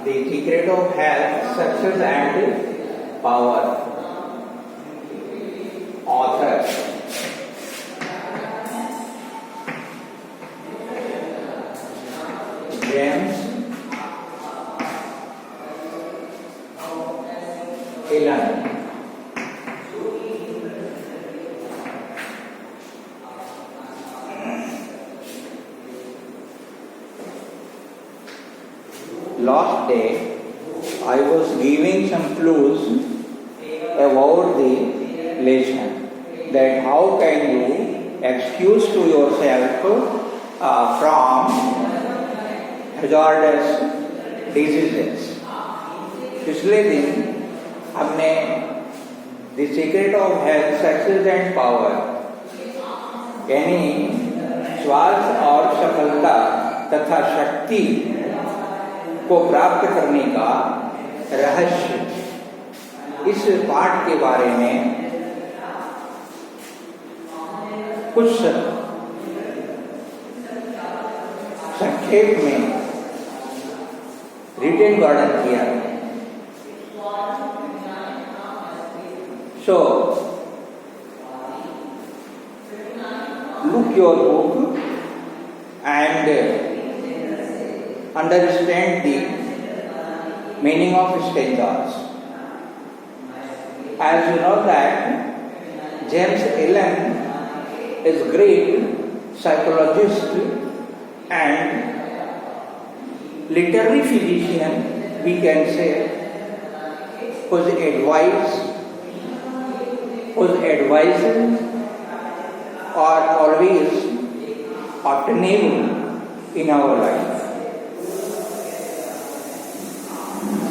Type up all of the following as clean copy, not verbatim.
The Secret of Health, Success and Power. Author James Allen. Last day, I was giving some clues about the lesson, that how can you excuse to yourself from hazardous diseases. पिछले दिन हमने the secret of health, success and power यानी स्वास्थ्य और सफलता तथा शक्ति को प्राप्त करने का रहस्य, इस पाठ के बारे में कुछ संक्षेप में रिटेन वर्णन किया। So look your book and understand the meaning of stanzas. As you know that James Allen is a great psychologist and literary physician, we can say, whose advices are always obtainable in our life.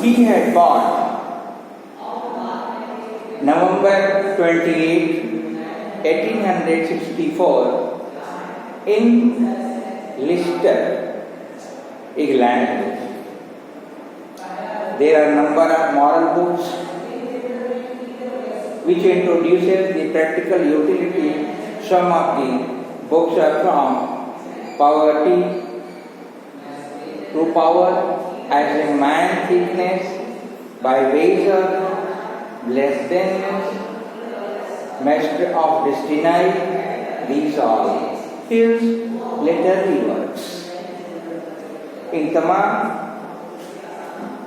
He had born November 28, 1864 in Leicester, England. There are a number of moral books which introduces the practical utility. Some of the books are from Poverty to Power, As a Man Thickness, by Weiser, Blessedness, Master of Destiny. These are his literary works. इन तमाम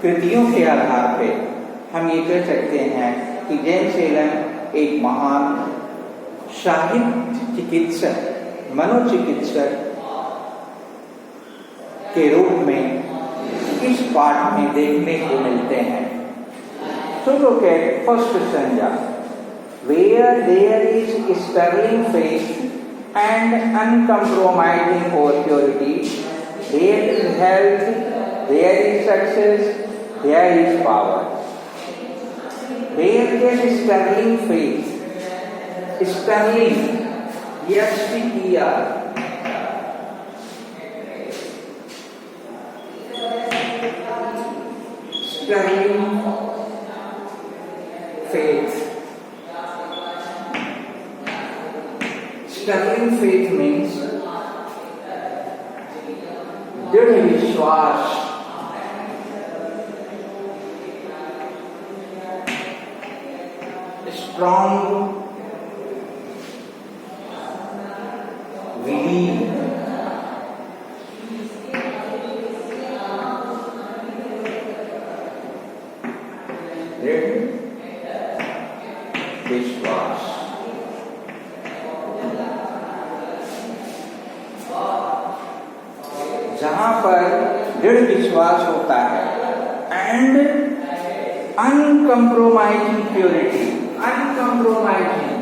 कृतियों के आधार पे हम ये कह सकते हैं कि जेम्स एलन एक महान साहित्य चिकित्सक, मनोचिकित्सक के रूप में इस पाठ में देखने को मिलते हैं। So look at first stanza. Where there is sterling faith and uncompromising purity, there is health, there is success, there is power. Where there is sterling faith, sterling, S-T-E-R, sterling faith. Sterling faith means दृढ़ विश्वास, strong belief, विश्वास। जहां पर दृढ़ विश्वास होता है and uncompromising purity, uncompromising,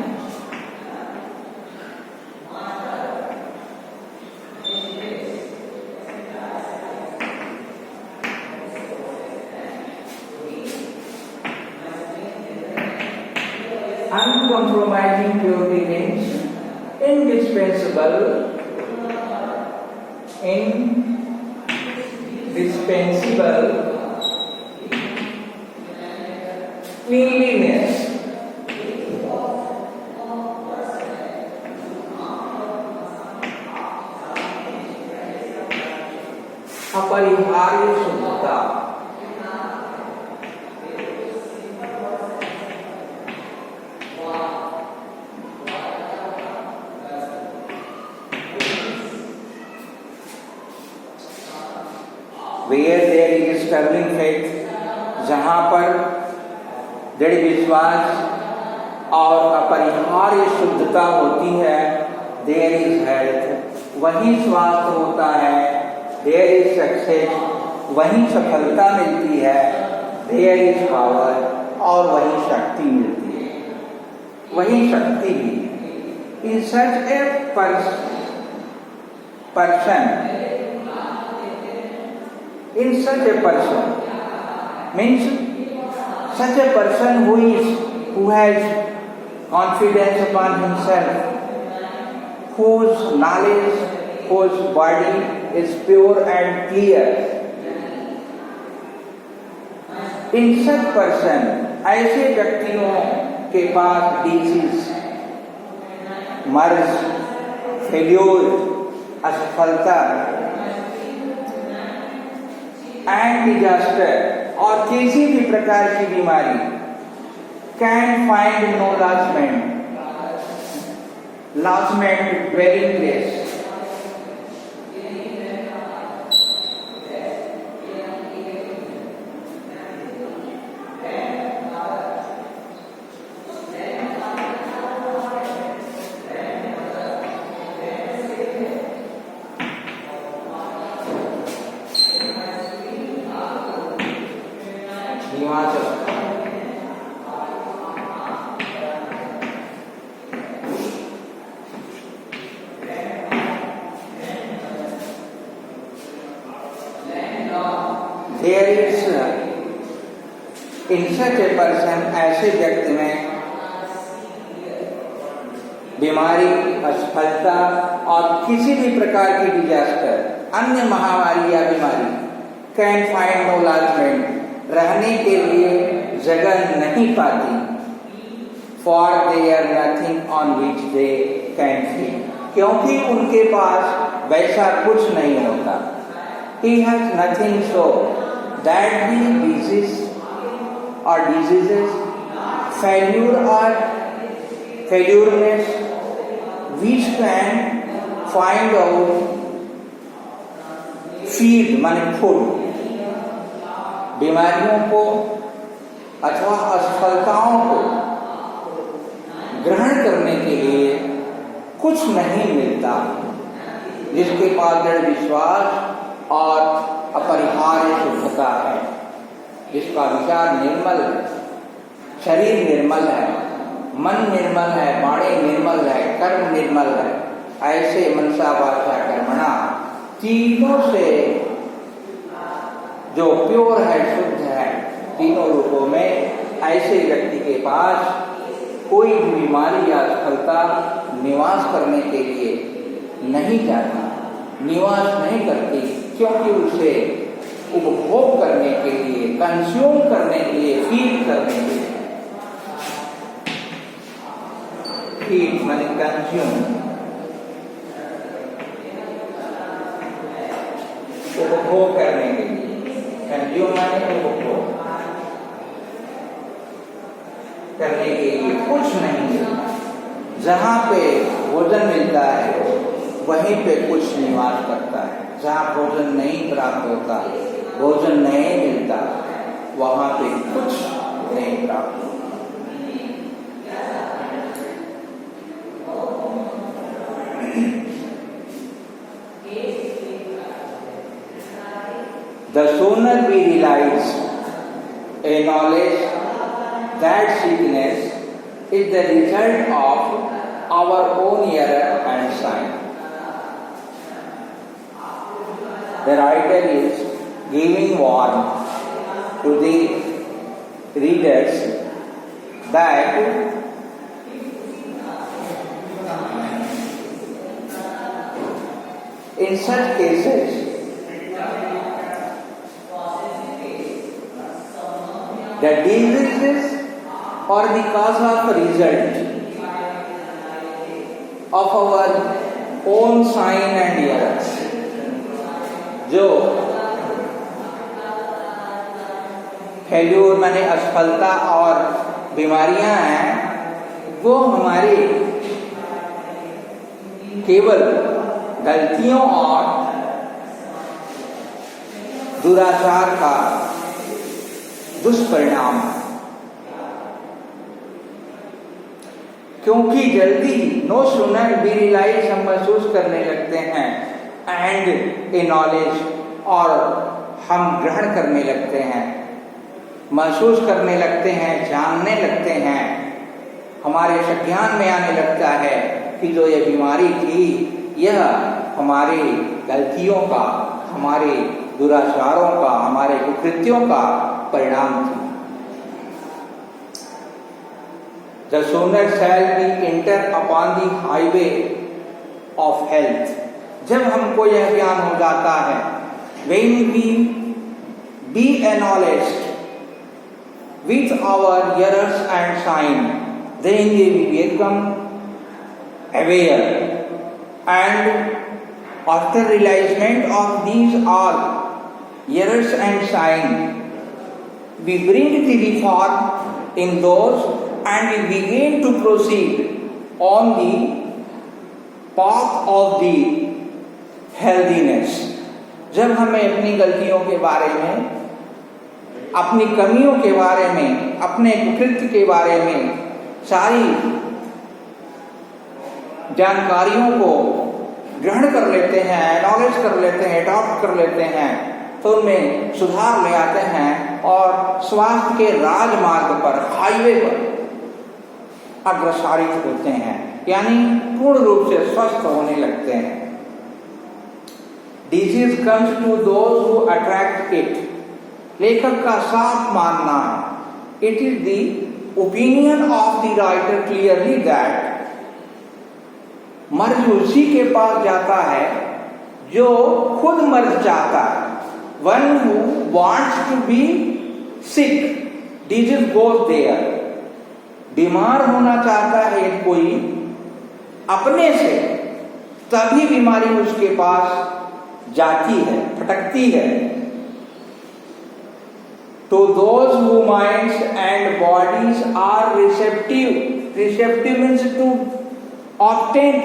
uncompromising purity means indispensable cleanliness, अपरिहार्य शुद्धता, where there is sterling faith, जहाँ पर दृढ़ विश्वास और अपरिहार्य शुद्धता होती है, there is health, वहीं स्वास्थ्य होता है, there is success, वहीं सफलता मिलती है, there is power, और वहीं शक्ति मिलती है, वहीं शक्ति भी। In such a person means such a person who has confidence upon himself, whose knowledge, whose body is pure and clear. In such person, ऐसे व्यक्तियों के पास डिजीज, मर्ज, फेल्योर, असफलता एंड डिजास्टर और किसी भी प्रकार की बीमारी can find no lodgement dwelling place. There is in such a person, ऐसे व्यक्ति में बीमारी, असफलता और किसी भी प्रकार की डिजास्टर, अन्य महामारी या बीमारी, कैन फाइंड नो लॉजमेंट, रहने के लिए जगह नहीं पाती, for their nothing on which they can feed, क्योंकि उनके पास वैसा कुछ नहीं होता। He has nothing so that the diseases, failure or failureness, which can find out feed माने फूड, बीमारियों को अथवा असफलताओं को ग्रहण करने के लिए कुछ नहीं मिलता, जिसके पास दृढ़ विश्वास और अपरिहार्य शुद्धता है, जिसका विचार निर्मल है, शरीर निर्मल है, मन निर्मल है, वाणी निर्मल है, कर्म निर्मल है, ऐसे मनसा वाचा कर्मणा तीनों से जो प्योर है, शुद्ध है, तीनों रूपों में, ऐसे व्यक्ति के पास कोई भी बीमारी या असफलता निवास करने के लिए नहीं जाता, निवास नहीं करती, क्योंकि उसे उपभोग करने के लिए, कंज्यूम करने के लिए, फीड करने के लिए, फीड माने कंज्यूम, उपभोग करने के लिए, कंज्यूम माने उपभोग करने के लिए कुछ नहीं मिलता। जहाँ पे भोजन मिलता है वहीं पे कुछ निवास करता है, जहाँ भोजन नहीं प्राप्त होता, भोजन नहीं मिलता, वहाँ पे कुछ नहीं प्राप्त होता। The sooner we realize a knowledge that sickness is the result of our own error and sin. The writer is giving warning to the readers that in such cases the diseases or the cause of result of our own sign and errors, जो failure माने असफलता और बीमारियां हैं, वो हमारी केवल गलतियों और दुराचार का दुष्परिणाम है। क्योंकि जल्दी नो सूनर वी रियलाइज हम महसूस करने लगते हैं एंड ए नॉलेज और हम ग्रहण करने लगते हैं, महसूस करने लगते हैं, जानने लगते हैं, हमारे संज्ञान में आने लगता है कि जो ये बीमारी थी यह हमारी गलतियों का, हमारे दुराचारों का, हमारे कुकृत्यों का परिणाम थी। The sooner shall we enter upon the highway of health, जब हमको यह ज्ञान हो जाता है, when we be acknowledged with our errors and sin, then we become aware, and after realization of these all errors and sin, we bring the reform in those and we begin to proceed on the path of the healthiness। जब हमें अपनी गलतियों के बारे में, अपनी कमियों के बारे में, अपने कुकृत्य के बारे में सारी जानकारियों को ग्रहण कर लेते हैं, एक्नॉलेज कर लेते हैं, अडॉप्ट कर लेते हैं, तो उनमें सुधार ले आते हैं और स्वास्थ्य के राजमार्ग पर, हाईवे पर अग्रसारित होते हैं, यानी पूर्ण रूप से स्वस्थ होने लगते हैं। Disease comes to those who attract it. लेखक का साफ मानना है, it is the opinion of the writer clearly that मर्ज उसी के पास जाता है जो खुद मर्ज चाहता है। One who wants to be sick, disease goes there. बीमार होना चाहता है कोई अपने से, तभी बीमारी उसके पास जाती है, फटकती है। To those whose minds and bodies are receptive means to obtain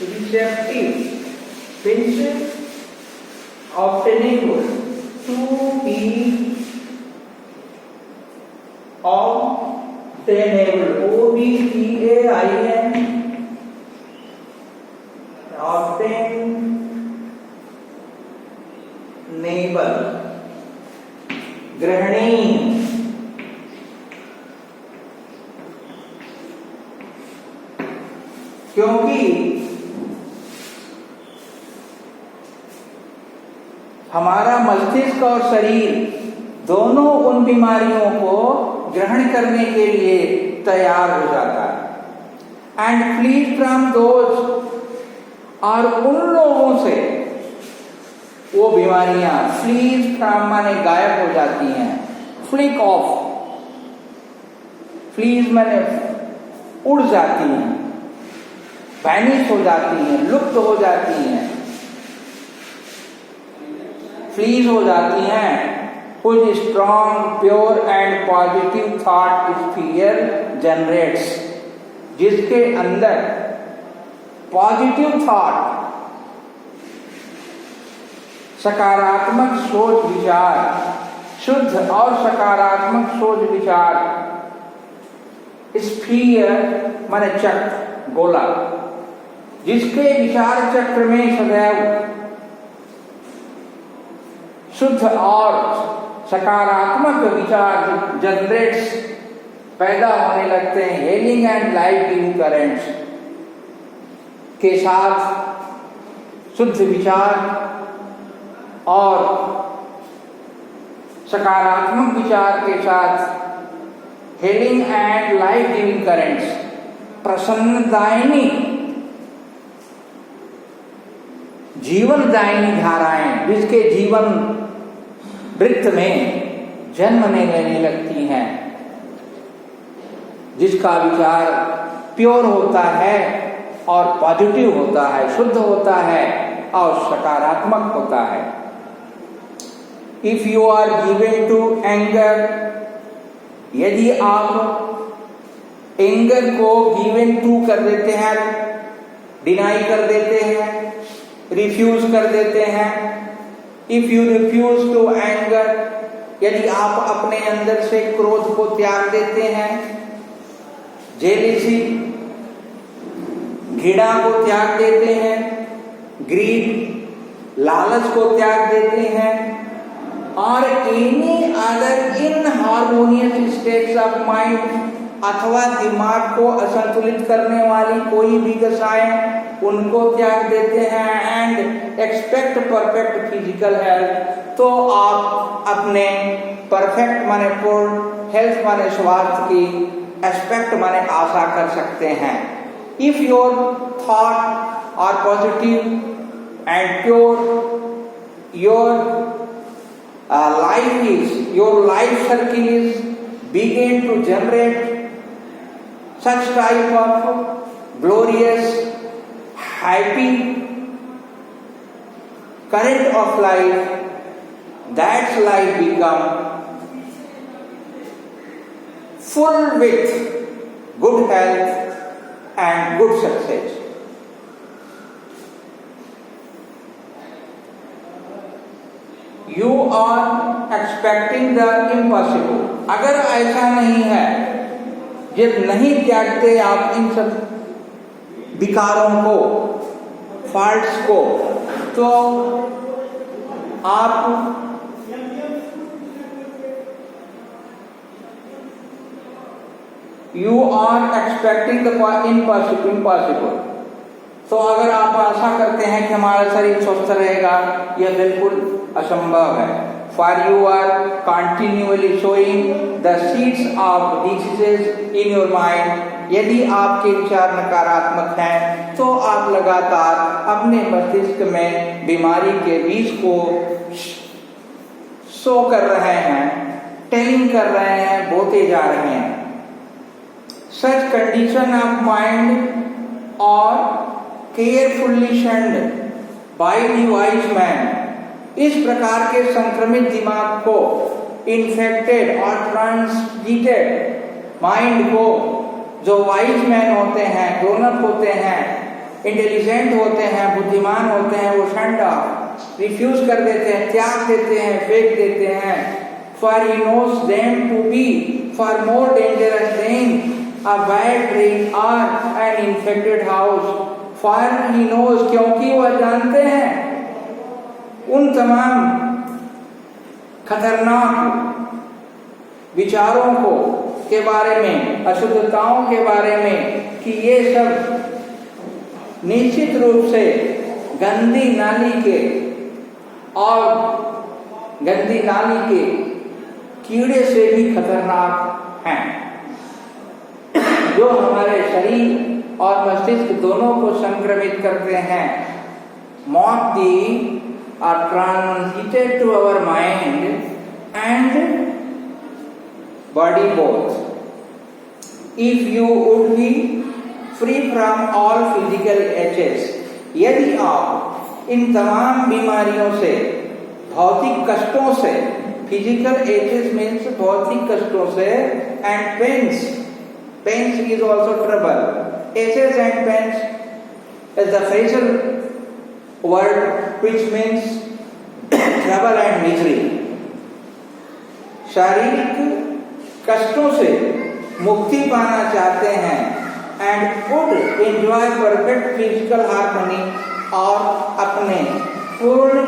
receptive means obtainable, to be obtainable, obtainable, obtainable, ग्रहणीय। क्योंकि हमारा मस्तिष्क और शरीर दोनों उन बीमारियों को ग्रहण करने के लिए तैयार हो जाता है। एंड फ्लीज फ्रॉम दोज, और उन लोगों से वो बीमारियां, फ्लीज फ्रॉम माने गायब हो जाती हैं, फ्लिक ऑफ, फ्लीज माने उड़ जाती हैं, वैनिश हो जाती हैं, लुप्त हो जाती हैं, फ्लीज हो जाती हैं। Whose strong, pure and positive thought sphere generates, जिसके अंदर पॉजिटिव थॉट, सकारात्मक सोच विचार, शुद्ध और सकारात्मक सोच विचार, स्फीयर माने चक्र, गोला, जिसके विचार चक्र में सदैव शुद्ध और सकारात्मक विचार जनरेट्स पैदा होने लगते हैं, healing and life giving currents के साथ शुद्ध विचार और सकारात्मक विचार के साथ healing and life giving currents, प्रसन्नदायिनी जीवनदायिनी धाराएं, जिसके जीवन वृत्त में जन्म लेने लगती हैं, जिसका विचार प्योर होता है और पॉजिटिव होता है, शुद्ध होता है और सकारात्मक होता है। If you are given to anger, यदि आप एंगर को गिवन टू कर देते हैं, डिनाई कर देते हैं, रिफ्यूज कर देते हैं। If you refuse to anger, यदि आप अपने अंदर से क्रोध को त्याग देते हैं, जेलिसी घृणा को त्याग देते हैं, ग्रीड लालच को त्याग देते हैं, और any other inharmonious states of mind अथवा दिमाग को असंतुलित करने वाली कोई भी दशाएं उनको त्याग देते हैं, and expect perfect physical health, तो आप अपने परफेक्ट माने पूर्ण हेल्थ माने स्वास्थ्य की एक्सपेक्ट माने आशा कर सकते हैं। If your thought are positive and pure, your life circle is begin to generate such type of glorious, happy current of life, that life become full with good health and good success. You are expecting the impossible. अगर ऐसा नहीं है, जब नहीं त्यागते आप इन सब विकारों को, फॉल्ट्स को, तो आप you are expecting the impossible. तो अगर आप आशा करते हैं कि हमारा शरीर स्वस्थ रहेगा, यह बिल्कुल असंभव है। For you are continually showing the seeds of diseases in your mind. यदि आपके विचार नकारात्मक हैं, तो आप लगातार अपने मस्तिष्क में बीमारी के बीज को सो कर रहे हैं, टेलिंग कर रहे हैं, बोते जा रहे हैं। Such condition of mind are carefully shunned by the wise man. इस प्रकार के संक्रमित दिमाग को, इन्फेक्टेड और ट्रांसमिटेड माइंड को, जो वाइज मैन होते हैं, ग्रोन अप होते हैं, इंटेलिजेंट होते हैं, बुद्धिमान होते हैं, वो शंड रिफ्यूज कर देते हैं, त्याग देते हैं, फेंक देते हैं। For he knows them to be far more dangerous than a bad dream or an infected house. For he knows, क्योंकि वह जानते हैं उन तमाम खतरनाक विचारों को के बारे में, अशुद्धताओं के बारे में, कि ये सब निश्चित रूप से गंदी नाली के कीड़े से भी खतरनाक हैं, जो हमारे शरीर और मस्तिष्क दोनों को संक्रमित करते हैं। Mock thee are transmitted to our mind and body both. If you would be free from all physical aches, यदि आप इन तमाम बीमारियों से, भौतिक कष्टों से, physical aches means भौतिक कष्टों से, and pains is also trouble. Aches and pains is the phrasal word which means trouble and misery. शारीरिक कष्टों से मुक्ति पाना चाहते हैं and would enjoy perfect physical harmony, और अपने पूर्ण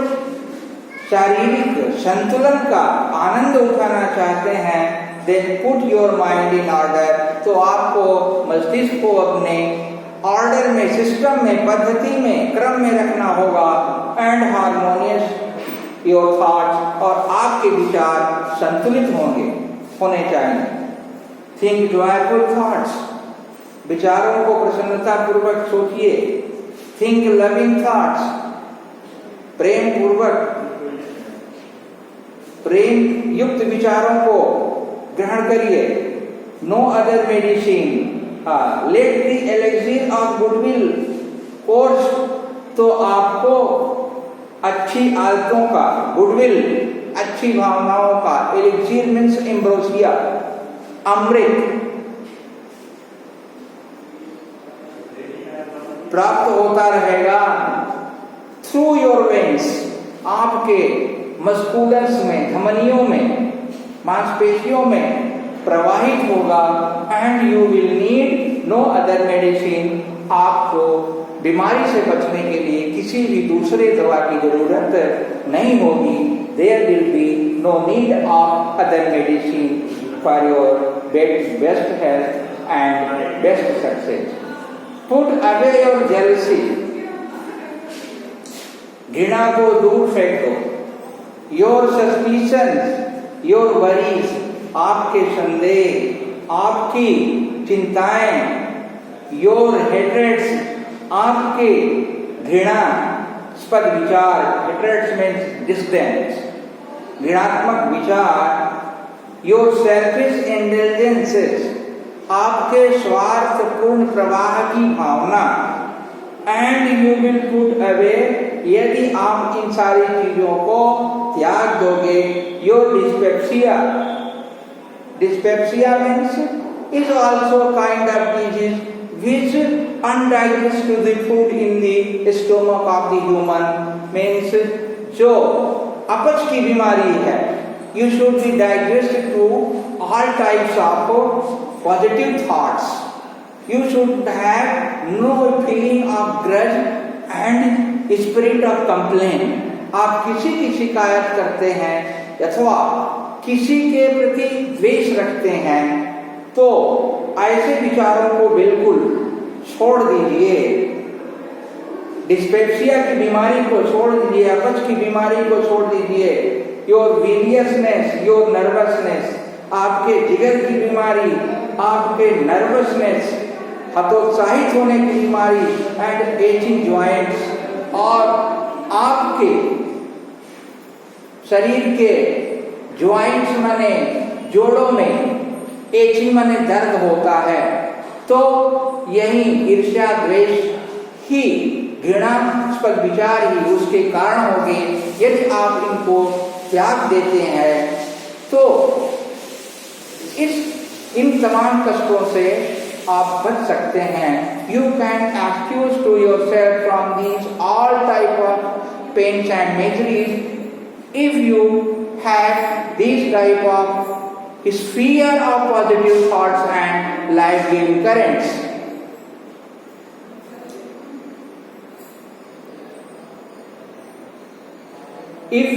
शारीरिक संतुलन का आनंद उठाना चाहते हैं, then put your mind in order, तो आपको मस्तिष्क को अपने ऑर्डर में, सिस्टम में, पद्धति में, क्रम में रखना होगा। एंड हार्मोनियस योर थॉट्स, और आपके विचार संतुलित होने चाहिए। थिंक जॉयफुल थॉट्स, विचारों को प्रसन्नता पूर्वक सोचिए। थिंक लविंग थॉट्स, प्रेम पूर्वक, प्रेम युक्त विचारों को ग्रहण करिए। No other medicine, let the elixir of goodwill course, तो आपको अच्छी आदतों का, गुडविल अच्छी भावनाओं का, एलेक्सिर मीन्स एम्ब्रोसिया, अमृत, प्राप्त होता रहेगा। थ्रू योर वेन्स, आपके मस्कुलस में, धमनियों में, मांसपेशियों में प्रवाहित होगा। And you will need no other medicine, आपको बीमारी से बचने के लिए किसी भी दूसरे दवा की जरूरत नहीं होगी। There will be no need of other medicine for your best health and best success. Put away your jealousy, घृणा को दूर फेंक दो। योर सस्पिशंस, योर वरीज, आपके संदेह, आपकी चिंताएं, योर हेट्रेड्स, आपके घृणास्पद विचार, हेट्रेड्स मीन्स डिस्टेंस, घृणात्मक विचार, योर सेल्फिश इंटेलिजेंसेस, आपके स्वार्थपूर्ण प्रवाह की भावना। And you will put away, यदि आप इन सारी चीजों को त्याग दोगे, your dyspepsia, dyspepsia means is also a kind of disease which undigested the food in the stomach of the human, means जो अपच की बीमारी है। You should be digested to all types of positive thoughts. You should have no feeling of grudge and spirit of complaint. आप किसी की शिकायत करते हैं अथवा किसी के प्रति द्वेष रखते हैं तो ऐसे विचारों को बिल्कुल छोड़ दीजिए। डिस्पेप्सिया की बीमारी को छोड़ दीजिए, अपच की बीमारी को छोड़ दीजिए। योर विलियसनेस, योर नर्वसनेस, आपके जिगर की बीमारी, आपके नर्वसनेस, हतोत्साहित होने की बीमारी, एंड एचिंग जॉइंट्स, और आपके शरीर के ज्वाइंट्स माने जोड़ों में एचिंग माने दर्द होता है, तो यही ईर्ष्या, द्वेष ही, घृणास्पद विचार ही उसके कारण होंगे। यदि आप इनको त्याग देते हैं तो इन तमाम कष्टों से आप बच सकते हैं। You can excuse to yourself from these all type of pains and miseries if you have these type of sphere of positive thoughts and life-giving currents. If